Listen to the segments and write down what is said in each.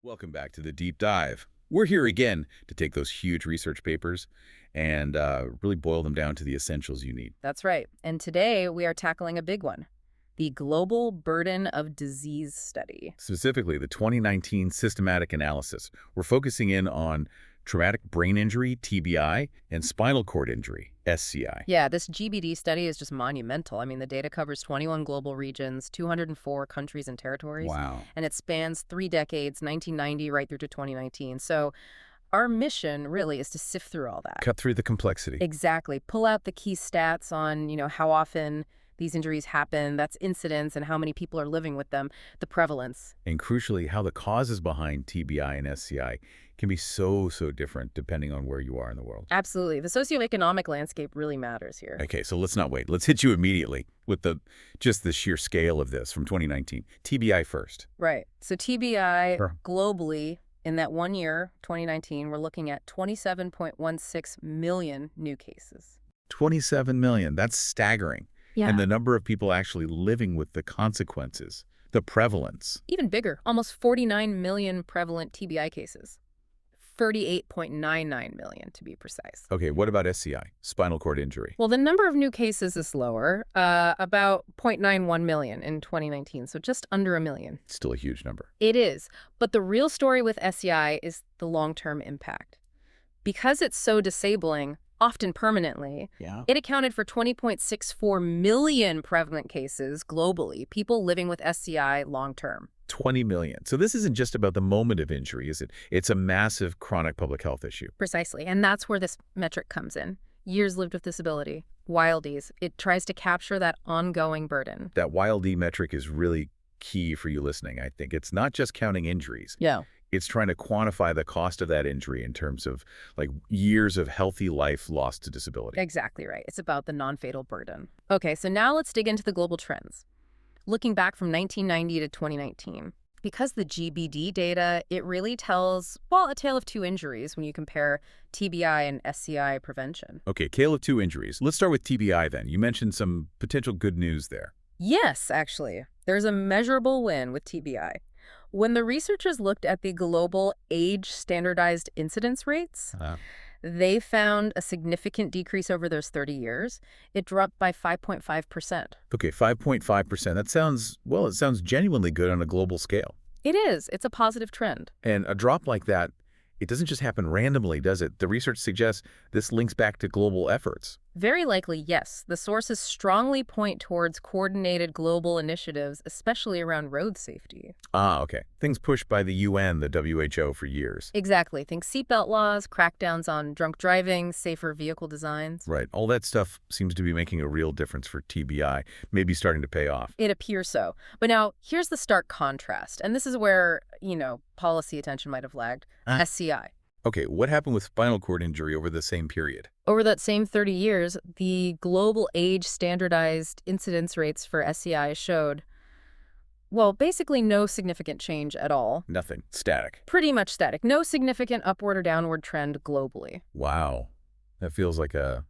Welcome back to the Deep Dive. We're here again to take those huge research papers and really boil them down to the essentials you need. That's right. And today we are tackling a big one, the Global Burden of Disease Study. Specifically, the 2019 systematic analysis. We're focusing in on traumatic brain injury, TBI, and spinal cord injury, SCI. Yeah, this GBD study is just monumental. I mean, the data covers 21 global regions, 204 countries and territories. Wow. And it spans 3 decades, 1990 right through to 2019. So our mission really is to sift through all that. Cut through the complexity. Exactly. Pull out the key stats on, how often these injuries happen, that's incidence, and how many people are living with them, the prevalence. And crucially, how the causes behind TBI and SCI can be so different depending on where you are in the world. Absolutely. The socioeconomic landscape really matters here. Okay, so let's not wait. Let's hit you immediately with just the sheer scale of this from 2019. TBI first. Right. So TBI Sure. globally, in that 1 year, 2019, we're looking at 27.16 million new cases. 27 million. That's staggering. Yeah. And the number of people actually living with the consequences, the prevalence. Even bigger, almost 49 million prevalent TBI cases. 38.99 million to be precise. Okay, what about SCI, spinal cord injury? Well, the number of new cases is lower, about 0.91 million in 2019, so just under a million. Still a huge number. It is, but the real story with SCI is the long-term impact. Because it's so disabling, often permanently, Yeah. it accounted for 20.64 million prevalent cases globally, people living with SCI long-term. 20 million. So this isn't just about the moment of injury, is it? It's a massive chronic public health issue. Precisely, and that's where this metric comes in. Years lived with disability, YLDs. It tries to capture that ongoing burden. That YLD metric is really key for you listening, I think. It's not just counting injuries. Yeah. It's trying to quantify the cost of that injury in terms of years of healthy life lost to disability. Exactly right. It's about the non-fatal burden. Okay, so now let's dig into the global trends. Looking back from 1990 to 2019, because the GBD data, it really tells, a tale of two injuries when you compare TBI and SCI prevention. Okay, tale of two injuries. Let's start with TBI then. You mentioned some potential good news there. Yes, actually. There's a measurable win with TBI. When the researchers looked at the global age-standardized incidence rates, they found a significant decrease over those 30 years. It dropped by 5.5%. Okay, 5.5%. That sounds, it sounds genuinely good on a global scale. It is. It's a positive trend. And a drop like that, it doesn't just happen randomly, does it? The research suggests this links back to global efforts. Very likely, yes. The sources strongly point towards coordinated global initiatives, especially around road safety. Ah, okay. Things pushed by the UN, the WHO for years. Exactly. Think seatbelt laws, crackdowns on drunk driving, safer vehicle designs. Right. All that stuff seems to be making a real difference for TBI, maybe starting to pay off. It appears so. But now, here's the stark contrast. And this is where, policy attention might have lagged. SCI. Okay, what happened with spinal cord injury over the same period? Over that same 30 years, the global age standardized incidence rates for SCI showed, basically no significant change at all. Nothing. Static. Pretty much static. No significant upward or downward trend globally. Wow. That feels like a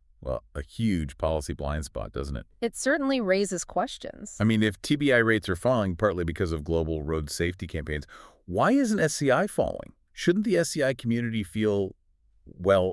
huge policy blind spot, doesn't it? It certainly raises questions. I mean, if TBI rates are falling partly because of global road safety campaigns, why isn't SCI falling? Shouldn't the SCI community feel,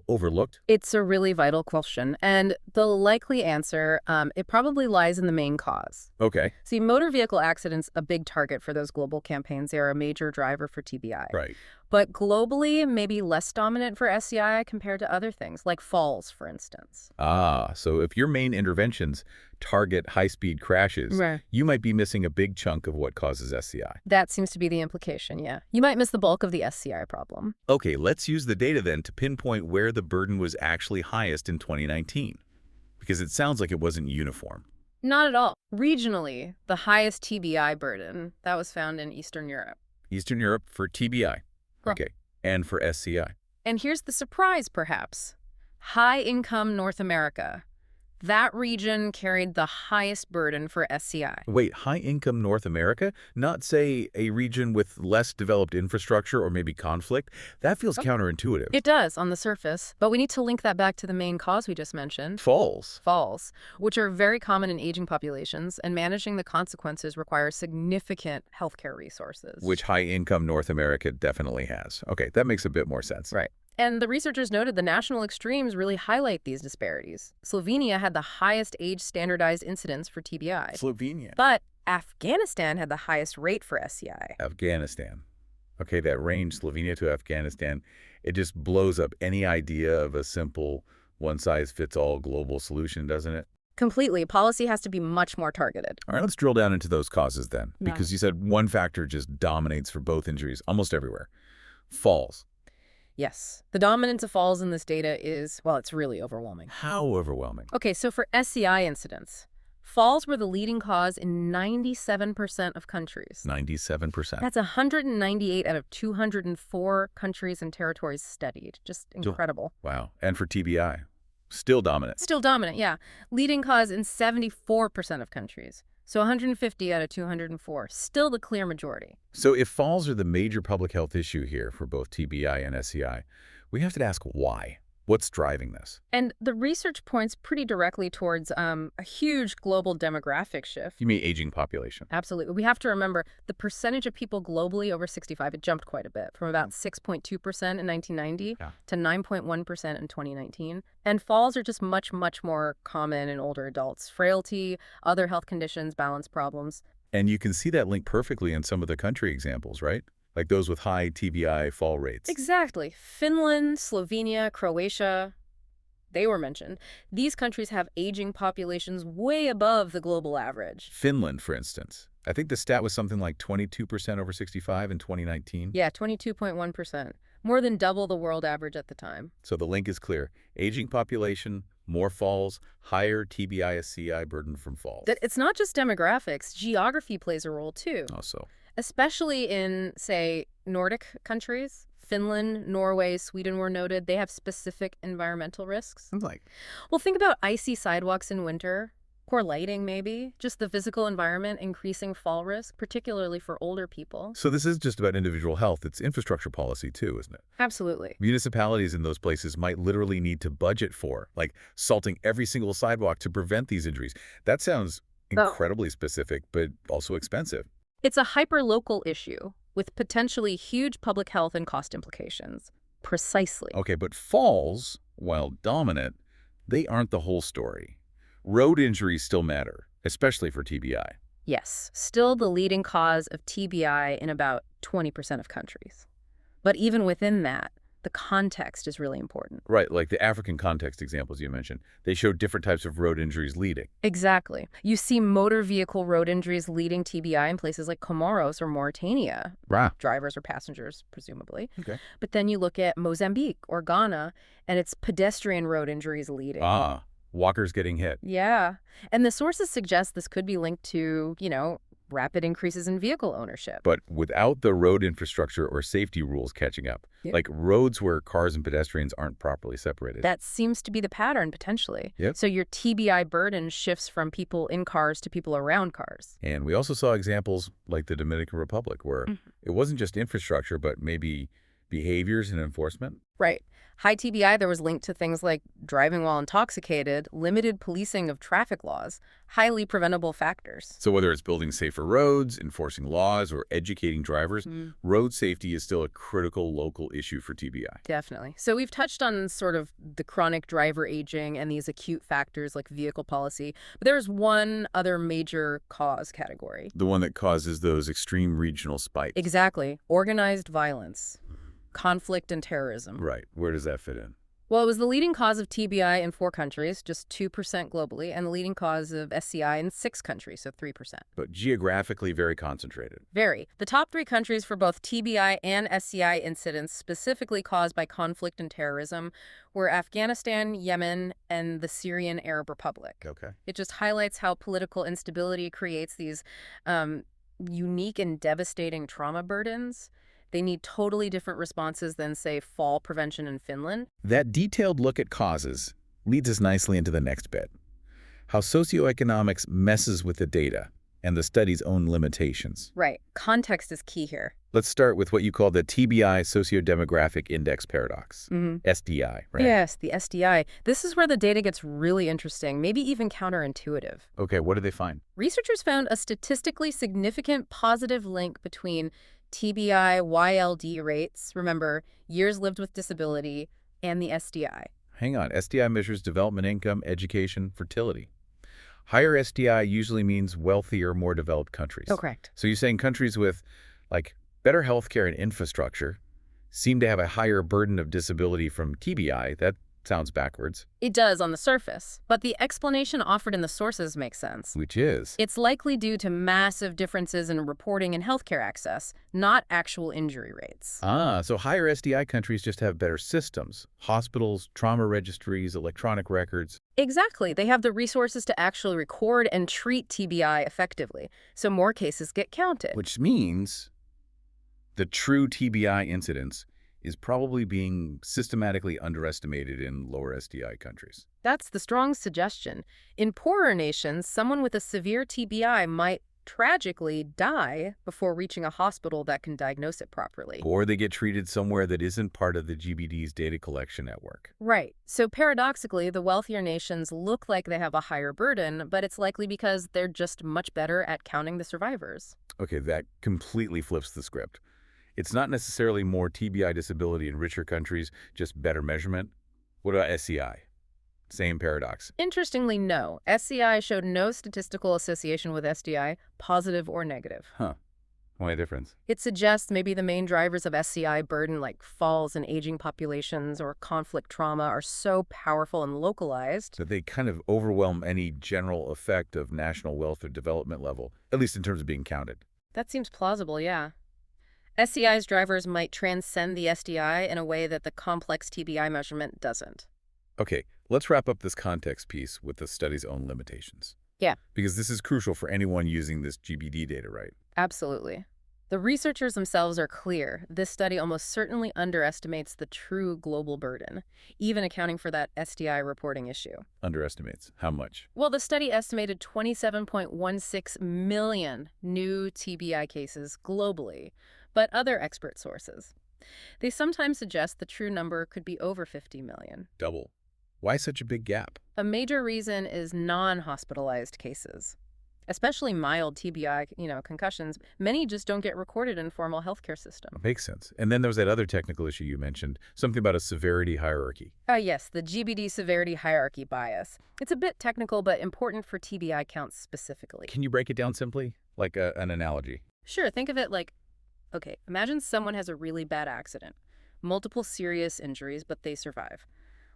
overlooked? It's a really vital question, and the likely answer, it probably lies in the main cause. Okay. See, motor vehicle accidents, a big target for those global campaigns. They are a major driver for TBI. Right. But globally, maybe less dominant for SCI compared to other things, like falls, for instance. Ah, so if your main interventions target high-speed crashes, Right. you might be missing a big chunk of what causes SCI. That seems to be the implication, yeah. You might miss the bulk of the SCI problem. Okay, let's use the data then to pinpoint where the burden was actually highest in 2019, because it sounds like it wasn't uniform. Not at all. Regionally, the highest TBI burden, that was found in Eastern Europe. Eastern Europe for TBI. Huh. Okay, and for SCI. And here's the surprise, perhaps. High-income North America. That region carried the highest burden for SCI. Wait, high-income North America? Not, say, a region with less developed infrastructure or maybe conflict? That feels counterintuitive. It does on the surface, but we need to link that back to the main cause we just mentioned. Falls. Falls, which are very common in aging populations, and managing the consequences requires significant healthcare resources. Which high-income North America definitely has. Okay, that makes a bit more sense. Right. And the researchers noted the national extremes really highlight these disparities. Slovenia had the highest age-standardized incidence for TBI. Slovenia. But Afghanistan had the highest rate for SCI. Afghanistan. Okay, that range, Slovenia to Afghanistan, it just blows up any idea of a simple one-size-fits-all global solution, doesn't it? Completely. Policy has to be much more targeted. All right, let's drill down into those causes then, Yeah. because you said one factor just dominates for both injuries almost everywhere. Falls. Yes. The dominance of falls in this data is, well, it's really overwhelming. How overwhelming? Okay, so for SCI incidents, falls were the leading cause in 97% of countries. 97%. That's 198 out of 204 countries and territories studied. Just incredible. Wow. And for TBI, still dominant. Still dominant, yeah. Leading cause in 74% of countries. So 150 out of 204, still the clear majority. So if falls are the major public health issue here for both TBI and SCI, we have to ask why. What's driving this? And the research points pretty directly towards a huge global demographic shift. You mean aging population? Absolutely. We have to remember the percentage of people globally over 65, it jumped quite a bit, from about 6.2% in 1990 to 9.1% in 2019. And falls are just much, much more common in older adults. Frailty, other health conditions, balance problems. And you can see that link perfectly in some of the country examples, right? Like those with high TBI fall rates. Exactly. Finland, Slovenia, Croatia, they were mentioned. These countries have aging populations way above the global average. Finland, for instance. I think the stat was something like 22% over 65 in 2019. Yeah, 22.1%. More than double the world average at the time. So the link is clear. Aging population, more falls, higher TBI SCI burden from falls. It's not just demographics. Geography plays a role, too. Also. Especially in, say, Nordic countries. Finland, Norway, Sweden were noted. They have specific environmental risks. Well, think about icy sidewalks in winter. Poor lighting, maybe. Just the physical environment increasing fall risk, particularly for older people. So this is just about individual health. It's infrastructure policy too, isn't it? Absolutely. Municipalities in those places might literally need to budget for, like, salting every single sidewalk to prevent these injuries. That sounds incredibly specific, but also expensive. It's a hyper-local issue with potentially huge public health and cost implications. Precisely. Okay, but falls, while dominant, they aren't the whole story. Road injuries still matter, especially for TBI. Yes, still the leading cause of TBI in about 20% of countries. But even within that, the context is really important. Right, like the African context examples you mentioned. They show different types of road injuries leading. Exactly. You see motor vehicle road injuries leading TBI in places like Comoros or Mauritania. Drivers or passengers, presumably. Okay. But then you look at Mozambique or Ghana, and it's pedestrian road injuries leading. Walkers getting hit. Yeah. And the sources suggest this could be linked to, rapid increases in vehicle ownership. But without the road infrastructure or safety rules catching up, like roads where cars and pedestrians aren't properly separated. That seems to be the pattern, potentially. Yep. So your TBI burden shifts from people in cars to people around cars. And we also saw examples like the Dominican Republic, where it wasn't just infrastructure, but maybe behaviors and enforcement. Right. High TBI, there was linked to things like driving while intoxicated, limited policing of traffic laws, highly preventable factors. So whether it's building safer roads, enforcing laws, or educating drivers, road safety is still a critical local issue for TBI. Definitely. So we've touched on sort of the chronic driver aging and these acute factors like vehicle policy, but there's one other major cause category. The one that causes those extreme regional spikes. Exactly. Organized violence. Conflict and terrorism. Right. Where does that fit in? Well, it was the leading cause of TBI in 4 countries, just 2% globally, and the leading cause of SCI in 6 countries, so 3%. But geographically very concentrated. Very. The top 3 countries for both TBI and SCI incidents specifically caused by conflict and terrorism were Afghanistan, Yemen, and the Syrian Arab Republic. Okay. It just highlights how political instability creates these unique and devastating trauma burdens. They need totally different responses than, say, fall prevention in Finland. That detailed look at causes leads us nicely into the next bit. how socioeconomics messes with the data and the study's own limitations. Right. Context is key here. Let's start with what you call the TBI Socio-demographic Index Paradox, SDI, right? Yes, the SDI. This is where the data gets really interesting, maybe even counterintuitive. Okay, what did they find? Researchers found a statistically significant positive link between TBI YLD rates, remember, years lived with disability, and the SDI. Hang on, SDI measures development, income, education, fertility. Higher SDI usually means wealthier, more developed countries. Oh, correct. So you're saying countries with, like, better healthcare and infrastructure seem to have a higher burden of disability from TBI. That sounds backwards. It does on the surface, but the explanation offered in the sources makes sense. Which is? It's likely due to massive differences in reporting and healthcare access, not actual injury rates. Ah, so higher SDI countries just have better systems. Hospitals, trauma registries, electronic records. Exactly. They have the resources to actually record and treat TBI effectively, so more cases get counted. Which means the true TBI incidence is probably being systematically underestimated in lower SDI countries. That's the strong suggestion. In poorer nations, someone with a severe TBI might tragically die before reaching a hospital that can diagnose it properly. Or they get treated somewhere that isn't part of the GBD's data collection network. Right. So paradoxically, the wealthier nations look like they have a higher burden, but it's likely because they're just much better at counting the survivors. Okay, that completely flips the script. It's not necessarily more TBI disability in richer countries, just better measurement. What about SCI? Same paradox. Interestingly, no. SCI showed no statistical association with SDI, positive or negative. Huh. Why a difference? It suggests maybe the main drivers of SCI burden, like falls in aging populations or conflict trauma, are so powerful and localized That they kind of overwhelm any general effect of national wealth or development level, at least in terms of being counted. That seems plausible, yeah. SCI's drivers might transcend the SDI in a way that the complex TBI measurement doesn't. Okay, let's wrap up this context piece with the study's own limitations. Yeah. Because this is crucial for anyone using this GBD data, right? Absolutely. The researchers themselves are clear. This study almost certainly underestimates the true global burden, even accounting for that SDI reporting issue. Underestimates. How much? Well, the study estimated 27.16 million new TBI cases globally, but other expert sources, they sometimes suggest the true number could be over 50 million. Double. Why such a big gap? A major reason is non-hospitalized cases. Especially mild TBI, concussions, many just don't get recorded in formal healthcare system. Makes sense. And then there was that other technical issue you mentioned, something about a severity hierarchy. Yes, the GBD severity hierarchy bias. It's a bit technical, but important for TBI counts specifically. Can you break it down simply? Like an analogy. Sure, think of it like, okay, imagine someone has a really bad accident, multiple serious injuries, but they survive.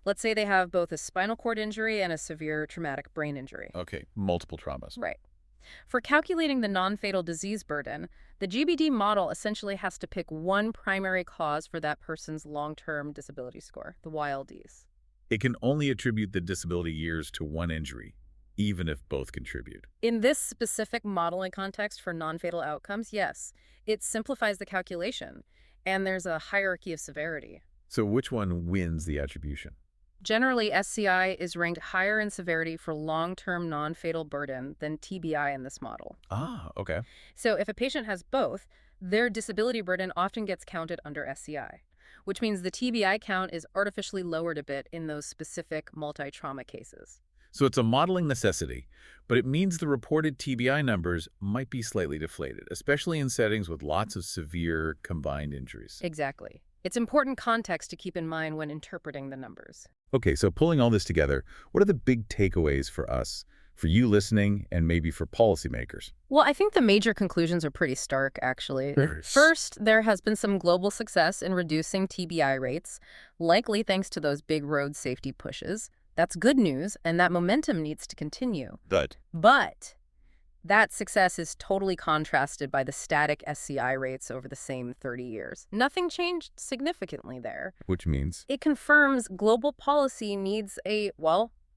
Let's say they have both a spinal cord injury and a severe traumatic brain injury. Okay, multiple traumas. Right. For calculating the non-fatal disease burden, the GBD model essentially has to pick one primary cause for that person's long-term disability score, the YLDs. It can only attribute the disability years to one injury, even if both contribute. In this specific modeling context for non-fatal outcomes, yes, it simplifies the calculation, and there's a hierarchy of severity. So which one wins the attribution? Generally, SCI is ranked higher in severity for long-term non-fatal burden than TBI in this model. Ah, okay. So if a patient has both, their disability burden often gets counted under SCI, which means the TBI count is artificially lowered a bit in those specific multi-trauma cases. So it's a modeling necessity, but it means the reported TBI numbers might be slightly deflated, especially in settings with lots of severe combined injuries. Exactly. It's important context to keep in mind when interpreting the numbers. Okay, so pulling all this together, what are the big takeaways for us, for you listening, and maybe for policymakers? Well, I think the major conclusions are pretty stark, actually. First, there has been some global success in reducing TBI rates, likely thanks to those big road safety pushes. That's good news, and that momentum needs to continue. But that success is totally contrasted by the static SCI rates over the same 30 years. Nothing changed significantly there. Which means? It confirms global policy needs a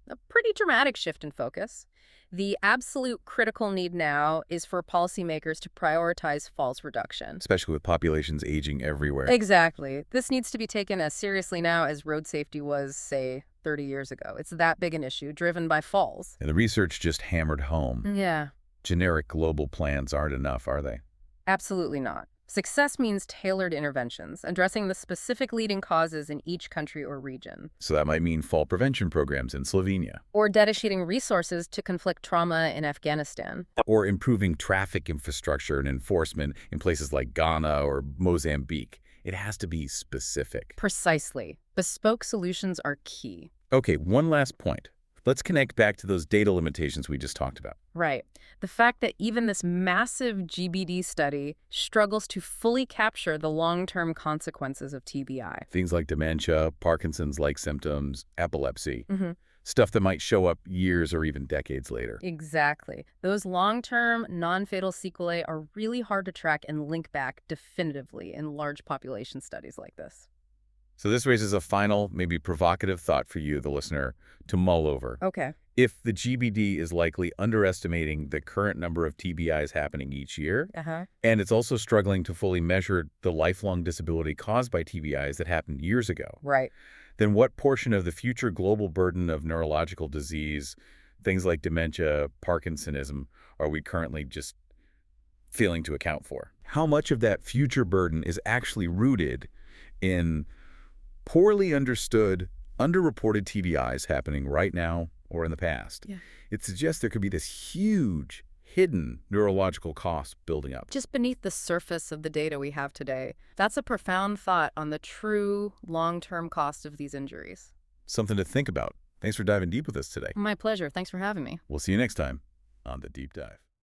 A pretty dramatic shift in focus. The absolute critical need now is for policymakers to prioritize falls reduction. Especially with populations aging everywhere. Exactly. This needs to be taken as seriously now as road safety was, say, 30 years ago. It's that big an issue, driven by falls. And the research just hammered home. Yeah, Generic global plans aren't enough, are they? absolutely not. Success means tailored interventions, addressing the specific leading causes in each country or region. So that might mean fall prevention programs in Slovenia. Or dedicating resources to conflict trauma in Afghanistan. Or improving traffic infrastructure and enforcement in places like Ghana or Mozambique. It has to be specific. Precisely. Bespoke solutions are key. Okay, one last point. Let's connect back to those data limitations we just talked about. Right. The fact that even this massive GBD study struggles to fully capture the long-term consequences of TBI. Things like dementia, Parkinson's-like symptoms, epilepsy. Mm-hmm. Stuff that might show up years or even decades later. Exactly. Those long-term, non-fatal sequelae are really hard to track and link back definitively in large population studies like this. So this raises a final, maybe provocative thought for you, the listener, to mull over. Okay. If the GBD is likely underestimating the current number of TBIs happening each year, and it's also struggling to fully measure the lifelong disability caused by TBIs that happened years ago, Right. then what portion of the future global burden of neurological disease, things like dementia, Parkinsonism, are we currently just failing to account for? How much of that future burden is actually rooted in poorly understood, underreported TBIs happening right now or in the past? Yeah. It suggests there could be this huge, hidden neurological cost building up. Just beneath the surface of the data we have today. That's a profound thought on the true long-term cost of these injuries. Something to think about. Thanks for diving deep with us today. My pleasure. Thanks for having me. We'll see you next time on The Deep Dive.